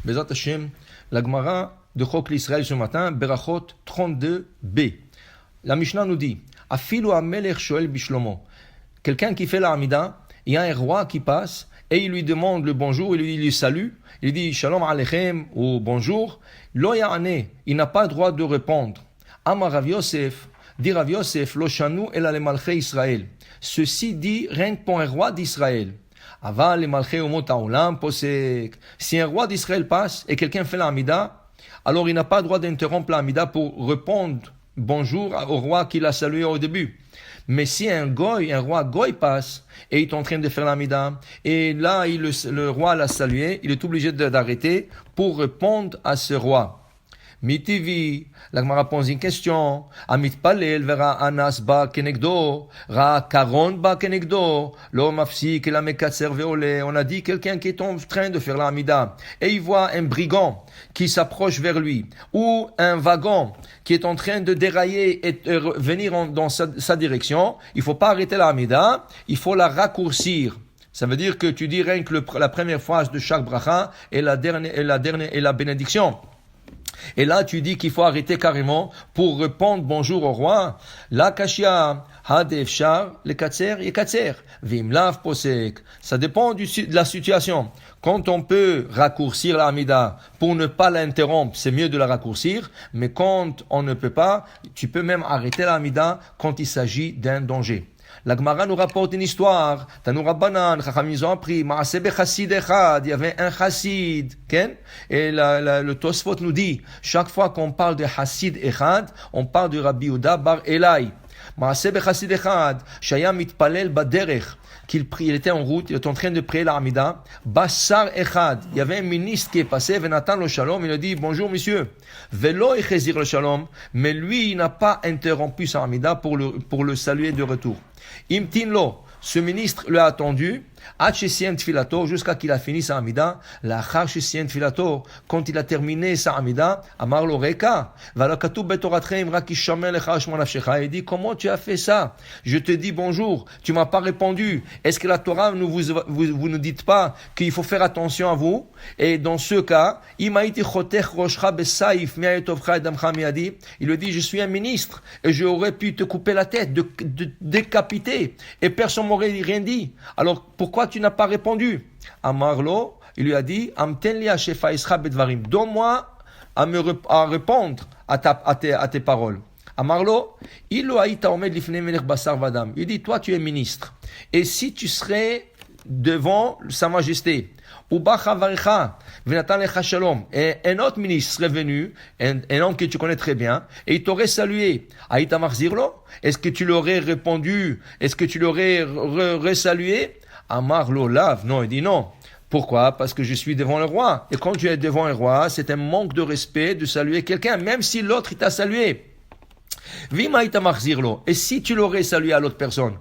Bezat Hashem, la Gemara de Chok l'Israël ce matin, Berachot 32b. La Mishnah nous dit, Afilu Amelech Shoel Bishlomo. Quelqu'un qui fait la Hamida, il y a un roi qui passe et il lui demande le bonjour, il lui salue, il dit Shalom Aleichem ou bonjour. Lo ya'ane, il n'a pas le droit de répondre. Amar Rav Yosef, dit Rav Yosef, Lo shanu ela le malchei Israël. Ceci dit rien que pour un roi d'Israël. Aval le malchei umot ha'olam posek. Si un roi d'Israël passe et quelqu'un fait la Hamida, alors il n'a pas le droit d'interrompre la Hamida pour répondre bonjour au roi qui l'a salué au début. Mais si un roi goy passe et il est en train de faire la Hamida, et là le roi l'a salué, il est obligé d'arrêter pour répondre à ce roi. Mitivi, la Gemara pose une question. Amit palel vera anas ba kenegdo, ra karon ba kenegdo, lo mafsik la mekatser veole. On a dit quelqu'un qui est en train de faire la Hamida et il voit un brigand qui s'approche vers lui ou un wagon qui est en train de dérailler et venir dans sa direction. Il faut pas arrêter la Hamida, il faut la raccourcir. Ça veut dire que tu dis rien que la première phrase de chaque bracha et la bénédiction. Et là, tu dis qu'il faut arrêter carrément pour répondre bonjour au roi. La kashia, hadefshar, le katser, yekatser, vimlav posek. Ça dépend de la situation. Quand on peut raccourcir la Hamida pour ne pas l'interrompre, c'est mieux de la raccourcir. Mais quand on ne peut pas, tu peux même arrêter la Hamida quand il s'agit d'un danger. La Gemara nous rapporte une histoire. Tanu Rabbanan, Chachamim ils ont appris. Maaseh bechassid echad. Il y avait un chassid. Et le Tosfot nous dit, chaque fois qu'on parle de chassid echad, on parle de Rabbi Yehuda bar Elai. Maaseh bechassid echad. Shaya mitpalel baderech. Il était en route, il était en train de prier la Hamida. Bassar echad. Il y avait un ministre qui est passé, Venatan le shalom. Il a dit, bonjour monsieur. Velo echezir le shalom. Mais lui, il n'a pas interrompu sa Hamida pour le saluer de retour. Imtinlo, ce ministre l'a attendu, jusqu'à qu'il a fini sa Hamida. Quand il a terminé sa Hamida, Amar lo reka, il dit, comment tu as fait ça? Je te dis bonjour, tu m'as pas répondu. Est-ce que la Torah vous ne dites pas qu'il faut faire attention à vous? Et dans ce cas, il lui dit, je suis un ministre et j'aurais pu te couper la tête, de décapiter, et personne m'aurait rien dit. Alors pourquoi tu n'as pas répondu? Amarlo, il lui a dit, donne-moi à répondre à tes paroles. Amarlo, il dit, toi tu es ministre, et si tu serais devant sa majesté, et un autre ministre serait venu, un homme que tu connais très bien, et il t'aurait salué. Est-ce que tu l'aurais répondu? Est-ce que tu l'aurais resalué? Amar lo lav, non, il dit non. Pourquoi? Parce que je suis devant le roi. Et quand tu es devant un roi, c'est un manque de respect de saluer quelqu'un, même si l'autre il t'a salué. Et si tu l'aurais salué à l'autre personne,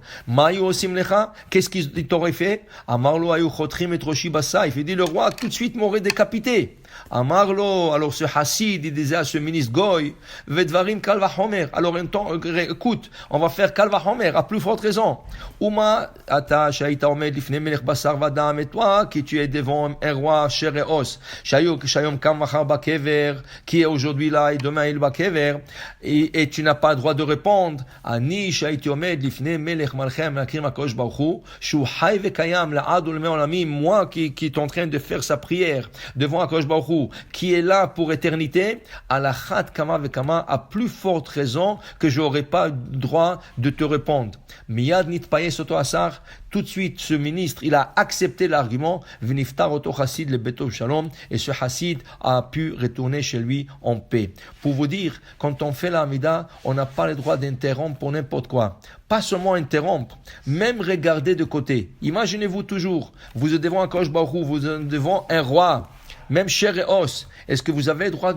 qu'est-ce qu'il t'aurait fait? Il dit, le roi tout de suite m'aurait décapité. Amarlo, alors ce Hassid, il disait à ce ministre Goy, Vedvarim Kalvahomer. Alors écoute, on va faire Kalvahomer, à plus forte raison. Uma, Ata, Shaita Omed, Lifne Melech Basar Vadam, et toi, qui tu es devant un roi, chair et os, Shayom Kam Machar Bakever, qui est aujourd'hui là et demain il Bakever, et tu n'as pas le droit de répondre. Ani, Shaiti Omed, Lifne Melech Malchem, Lakrim Akosh Baruchu, Shu Hay Vekayam, la Adul Meolami, moi qui est en train de faire sa prière devant Akosh Baruchu, qui est là pour éternité, à la chat kama vekama, à plus forte raison que je n'aurais pas le droit de te répondre. Miyad nitpaye soto asar, tout de suite ce ministre, il a accepté l'argument, v'niftar oto chassid le beto shalom, et ce chassid a pu retourner chez lui en paix. Pour vous dire, quand on fait la Hamida, on n'a pas le droit d'interrompre pour n'importe quoi. Pas seulement interrompre, même regarder de côté. Imaginez-vous toujours, vous êtes devant un Kosh Baruch Hu, vous êtes devant un roi, même chair et os. Est-ce que vous avez le droit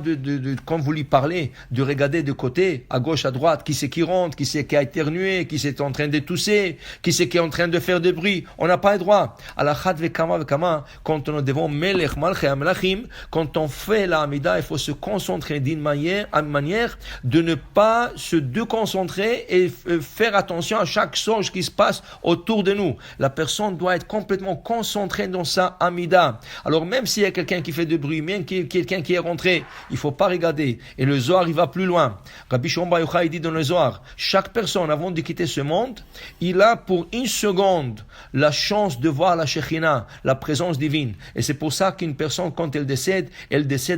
quand vous lui parlez, de regarder de côté, à gauche, à droite, qui c'est qui rentre, qui c'est qui a éternué, qui c'est en train de tousser, qui c'est qui est en train de faire des bruits? On n'a pas le droit. À la chat vekama vekama, quand on est devant Melech Malchei Amlachim, quand on fait la Hamida, il faut se concentrer d'une manière de ne pas se déconcentrer et faire attention à chaque chose qui se passe autour de nous. La personne doit être complètement concentrée dans sa Hamida. Alors même s'il y a quelqu'un qui fait fait de bruit, même quelqu'un qui est rentré, il faut pas regarder. Et le Zohar, il va plus loin. Rabbi Shimon Bar Yochai dit dans le Zohar, chaque personne avant de quitter ce monde, il a pour une seconde la chance de voir la Shekhinah, la présence divine. Et c'est pour ça qu'une personne, quand elle décède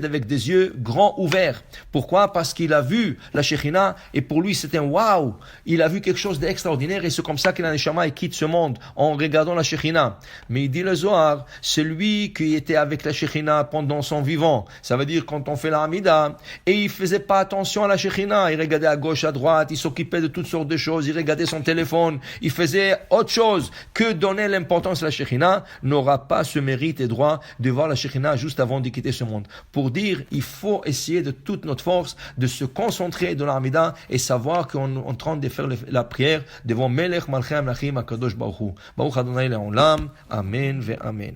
avec des yeux grands ouverts. Pourquoi? Parce qu'il a vu la Shekhinah et pour lui c'était un waouh. Il a vu quelque chose d'extraordinaire et c'est comme ça que la Neshama quitte ce monde en regardant la Shekhinah. Mais il dit le Zohar, celui qui était avec la Shekhinah pendant son vivant, ça veut dire quand on fait la Hamida, et il faisait pas attention à la Shekhinah, il regardait à gauche, à droite, il s'occupait de toutes sortes de choses, il regardait son téléphone, il faisait autre chose que donner l'importance à la Shekhinah, n'aura pas ce mérite et droit de voir la Shekhinah juste avant de quitter ce monde. Pour dire, il faut essayer de toute notre force de se concentrer dans l'Amida et savoir qu'on est en train de faire la prière devant Melech Malchei Amlachim HaKadosh Baruch Hu. Baruch Adonai Le'olam. Amen ve Amen.